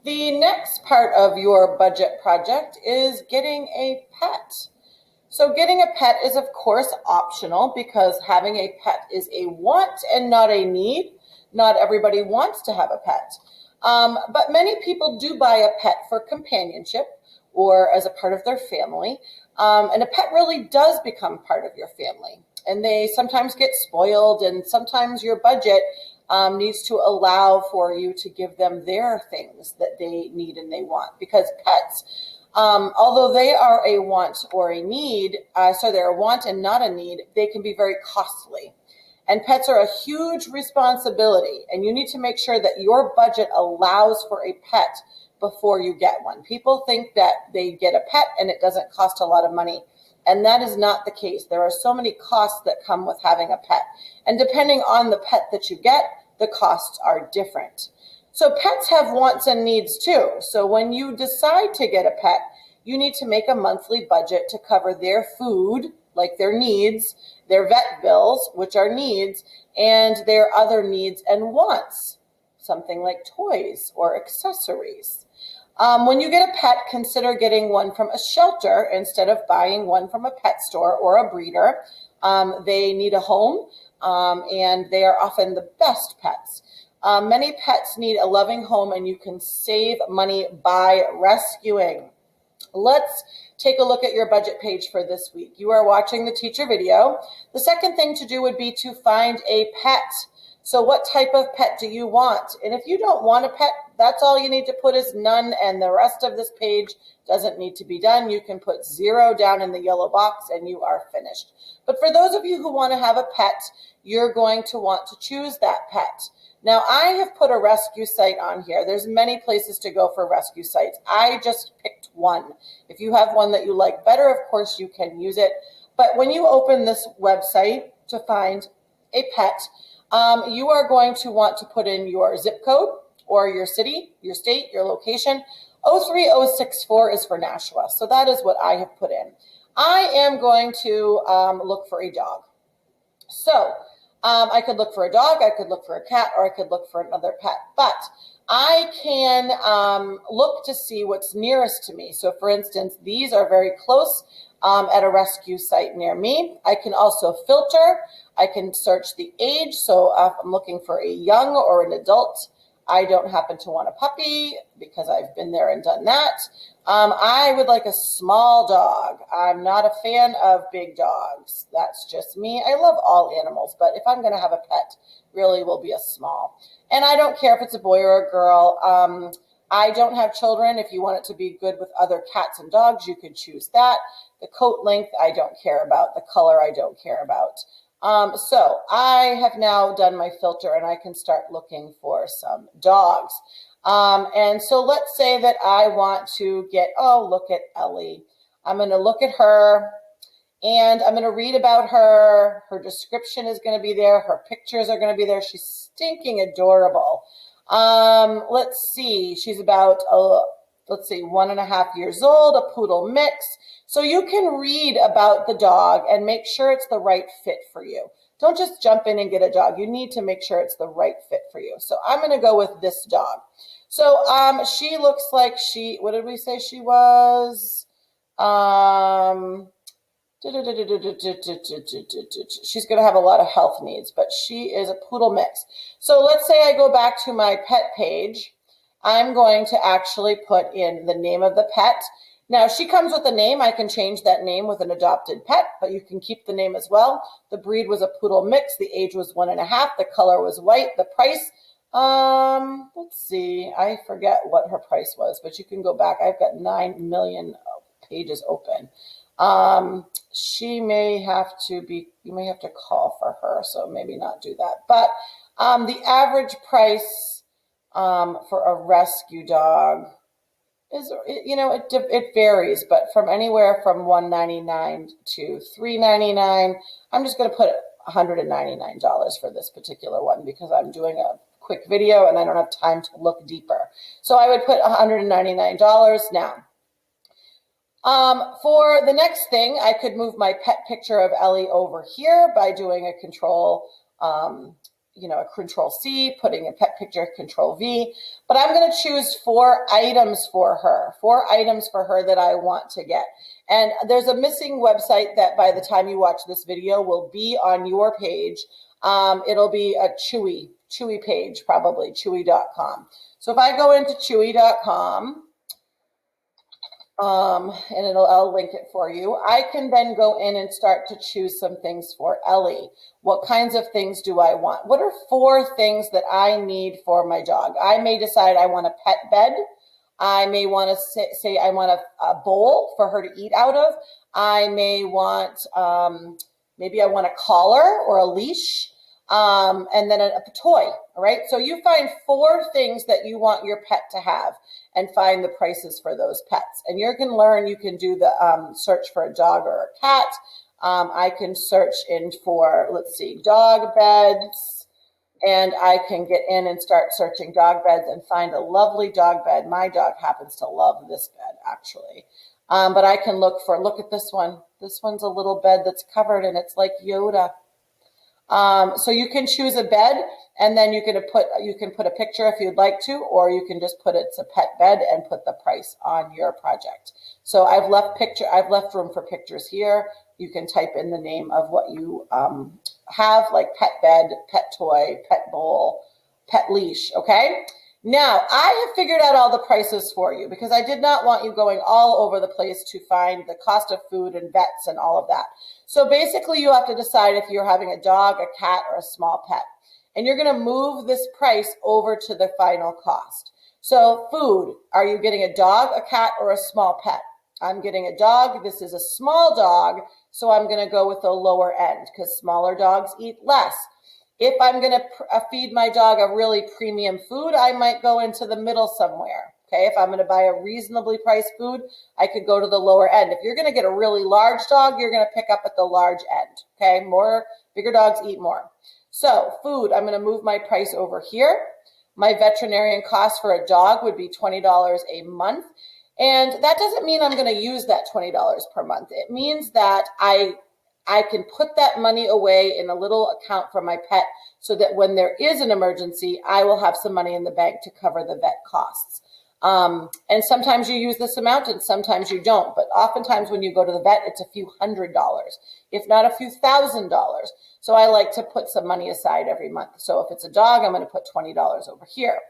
The next part of your budget project is getting a pet. So getting a pet is of course optional because having a pet is a want and not a need. Not everybody wants to have a pet. But many people do buy a pet for companionship or as a part of their family. And a pet really does become part of your family. And they sometimes get spoiled, and sometimes your budget needs to allow for you to give them their things that they need and they want. Because pets, although they are a want or a need, so they're a want and not a need, they can be very costly. And pets are a huge responsibility, and you need to make sure that your budget allows for a pet before you get one. People think that they get a pet and it doesn't cost a lot of money, and that is not the case. There are so many costs that come with having a pet, and depending on the pet that you get, the costs are different. So pets have wants and needs too. So when you decide to get a pet, you need to make a monthly budget to cover their food, like their needs, their vet bills, which are needs, and their other needs and wants, something like toys or accessories. When you get a pet, consider getting one from a shelter instead of buying one from a pet store or a breeder. They need a home, and they are often the best pets. Many pets need a loving home, and you can save money by rescuing. Let's take a look at your budget page for this week. You are watching the teacher video. The second thing to do would be to find a pet. So what type of pet do you want? And if you don't want a pet, that's all you need to put is none, and the rest of this page doesn't need to be done. You can put 0 down in the yellow box and you are finished. But for those of you who want to have a pet, you're going to want to choose that pet. Now, I have put a rescue site on here. There's many places to go for rescue sites. I just picked one. If you have one that you like better, of course, you can use it. But when you open this website to find a pet, you are going to want to put in your zip code or your city, your state, your location. 03064 is for Nashua. So that is what I have put in. I am going to look for a dog. So I could look for a dog, I could look for a cat, or I could look for another pet. But I can look to see what's nearest to me. So for instance, these are very close at a rescue site near me. I can also filter. I can search the age. So if I'm looking for a young or an adult, I don't happen to want a puppy because I've been there and done that. I would like a small dog. I'm not a fan of big dogs. That's just me. I love all animals, but if I'm going to have a pet, really will be a small. And I don't care if it's a boy or a girl. I don't have children. If you want it to be good with other cats and dogs, you could choose that. The coat length, I don't care about. The color, I don't care about. So I have now done my filter and I can start looking for some dogs. And so let's say that I want to get, oh, look at Ellie. I'm going to look at her and I'm going to read about her. Her description is going to be there. Her pictures are going to be there. She's stinking adorable. Let's see. She's about, 1.5 years old, a poodle mix. So you can read about the dog and make sure it's the right fit for you. Don't just jump in and get a dog. You need to make sure it's the right fit for you. So I'm going to go with this dog. So she looks like what did we say she was? She's going to have a lot of health needs, but she is a poodle mix. So let's say I go back to my pet page. I'm going to actually put in the name of the pet. Now, she comes with a name. I can change that name with an adopted pet, but you can keep the name as well. The breed was a poodle mix. The age was 1.5. The color was white. The price, let's see. I forget what her price was, but you can go back. I've got 9 million pages open. She may have to be, you may have to call for her, so maybe not do that. But the average price for a rescue dog is, it varies, but from anywhere from $199 to $399. I'm just going to put $199 for this particular one because I'm doing a quick video and I don't have time to look deeper. So I would put $199 now. For the next thing, I could move my pet picture of Ellie over here by doing a control, a Control C, putting a pet picture, Control V, but I'm going to choose 4 items for her, 4 items for her that I want to get. And there's a missing website that by the time you watch this video will be on your page. It'll be a Chewy page, probably chewy.com. So if I go into chewy.com, and I'll link it for you, I can then go in and start to choose some things for Ellie. What kinds of things do I want? What are 4 things that I need for my dog? I may decide I want a pet bed. I may want to say I want a bowl for her to eat out of. I may want, maybe I want a collar or a leash. And then a toy, all right? So you find 4 things that you want your pet to have and find the prices for those pets. And you can learn, you can do the search for a dog or a cat. I can search in for, let's see, dog beds, and I can get in and start searching dog beds and find a lovely dog bed. My dog happens to love this bed, actually. But I can look at this one. This one's a little bed that's covered, and it's like Yoda. So you can choose a bed, and then you can put a picture if you'd like to, or you can just put it's a pet bed and put the price on your project. So I've left room for pictures here. You can type in the name of what you have, like pet bed, pet toy, pet bowl, pet leash. Okay. Now, I have figured out all the prices for you because I did not want you going all over the place to find the cost of food and vets and all of that. So basically, you have to decide if you're having a dog, a cat, or a small pet. And you're going to move this price over to the final cost. So food, are you getting a dog, a cat, or a small pet? I'm getting a dog. This is a small dog, so I'm going to go with the lower end because smaller dogs eat less. If I'm going to feed my dog a really premium food, I might go into the middle somewhere. Okay, if I'm going to buy a reasonably priced food, I could go to the lower end. If you're going to get a really large dog, you're going to pick up at the large end. Okay, bigger dogs eat more. So food, I'm going to move my price over here. My veterinarian cost for a dog would be $20 a month. And that doesn't mean I'm going to use that $20 per month. It means that I can put that money away in a little account for my pet so that when there is an emergency, I will have some money in the bank to cover the vet costs. And sometimes you use this amount and sometimes you don't. But oftentimes when you go to the vet, it's a few $100s, if not a few $1,000. So I like to put some money aside every month. So if it's a dog, I'm going to put $20 over here.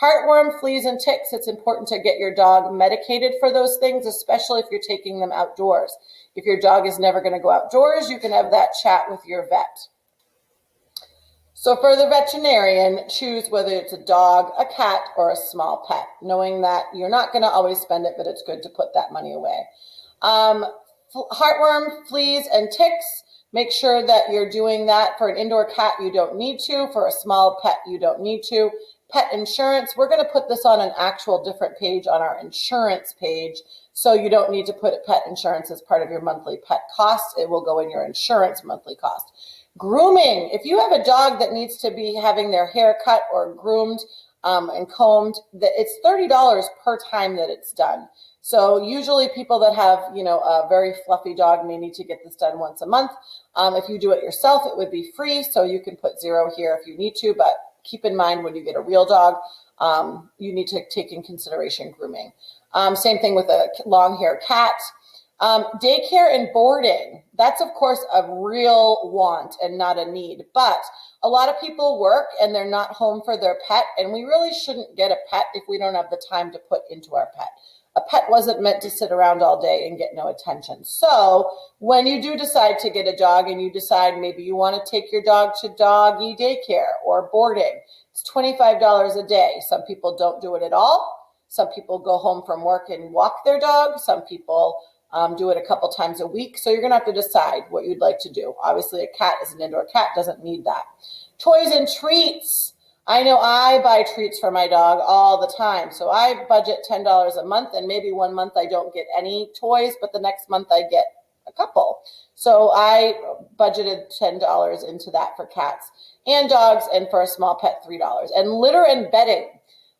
Heartworm, fleas, and ticks, it's important to get your dog medicated for those things, especially if you're taking them outdoors. If your dog is never going to go outdoors, you can have that chat with your vet. So for the veterinarian, choose whether it's a dog, a cat, or a small pet, knowing that you're not going to always spend it, but it's good to put that money away. Heartworm, fleas, and ticks, make sure that you're doing that. For an indoor cat, you don't need to. For a small pet, you don't need to. Pet insurance, we're going to put this on an actual different page on our insurance page, so you don't need to put pet insurance as part of your monthly pet cost. It will go in your insurance monthly cost. Grooming, if you have a dog that needs to be having their hair cut or groomed and combed, it's $30 per time that it's done. So usually people that have, a very fluffy dog may need to get this done once a month. If you do it yourself, it would be free, so you can put $0 here if you need to, but keep in mind when you get a real dog, you need to take in consideration grooming. Same thing with a long-haired cat. Daycare and boarding, that's of course a real want and not a need, but a lot of people work and they're not home for their pet, and we really shouldn't get a pet if we don't have the time to put into our pet. A pet wasn't meant to sit around all day and get no attention. So when you do decide to get a dog and you decide maybe you want to take your dog to doggy daycare or boarding, it's $25 a day. Some people don't do it at all. Some people go home from work and walk their dog. Some people do it a couple times a week. So you're going to have to decide what you'd like to do. Obviously, a cat is an indoor cat, doesn't need that. Toys and treats. I know I buy treats for my dog all the time. So I budget $10 a month, and maybe one month I don't get any toys, but the next month I get a couple. So I budgeted $10 into that for cats and dogs, and for a small pet, $3. And litter and bedding.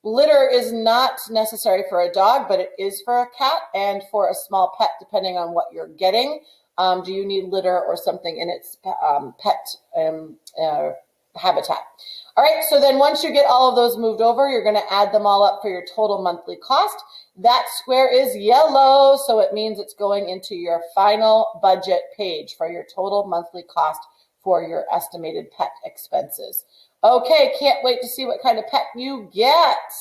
Litter is not necessary for a dog, but it is for a cat and for a small pet, depending on what you're getting. Do you need litter or something in its pet habitat. All right, so then once you get all of those moved over, you're going to add them all up for your total monthly cost. That square is yellow, so it means it's going into your final budget page for your total monthly cost for your estimated pet expenses. Okay, can't wait to see what kind of pet you get.